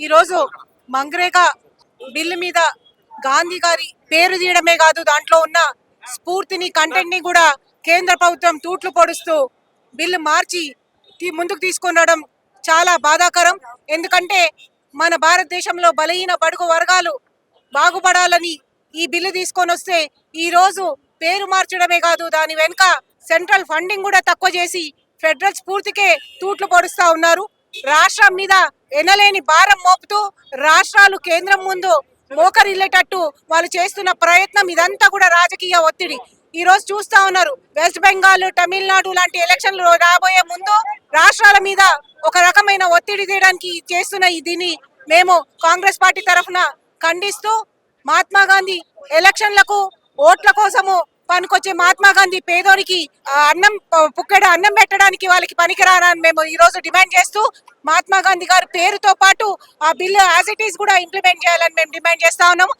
ఈరోజు మంగ్రేగా బిల్లు మీద గాంధీ గారి పేరు తీయడమే కాదు, దాంట్లో ఉన్న స్ఫూర్తిని, కంటెంట్ ని కూడా కేంద్ర ప్రభుత్వం తూట్లు పొడుస్తూ బిల్లు మార్చి ముందుకు తీసుకునడం చాలా బాధాకరం. ఎందుకంటే మన భారతదేశంలో బలహీన బడుగు వర్గాలు బాగుపడాలని ఈ బిల్లు తీసుకొని వస్తే ఈ రోజు పేరు మార్చడమే కాదు, దాని వెనుక సెంట్రల్ ఫండింగ్ కూడా తక్కువ చేసి ఫెడరల్ స్ఫూర్తికే తూట్లు పొడుస్తా ఉన్నారు. రాష్ట్రం మీద ఎనలేని భారం మోపుతూ రాష్ట్రాలు కేంద్రం ముందు మోకరిల్లేటట్టు వాళ్ళు చేస్తున్న ప్రయత్నం ఇదంతా కూడా రాజకీయ ఒత్తిడి. ఈ రోజు చూస్తా ఉన్నారు, వెస్ట్ బెంగాల్, తమిళనాడు లాంటి ఎలక్షన్లు రాబోయే ముందు రాష్ట్రాల మీద ఒక రకమైన ఒత్తిడి తీయడానికి చేస్తున్న దీన్ని మేము కాంగ్రెస్ పార్టీ తరఫున ఖండిస్తూ, మహాత్మా గాంధీ ఎలక్షన్లకు ఓట్ల కోసము పనికొచ్చే మహాత్మా గాంధీ పేదోనికి అన్నం పెట్టడానికి వాళ్ళకి పనికిరారని మేము ఈ రోజు డిమాండ్ చేస్తూ, మహాత్మా గాంధీ గారి పేరుతో పాటు ఆ బిల్లు యాజ్ ఇట్ ఈస్ కూడా ఇంప్లిమెంట్ చేయాలని మేము డిమాండ్ చేస్తా ఉన్నాము.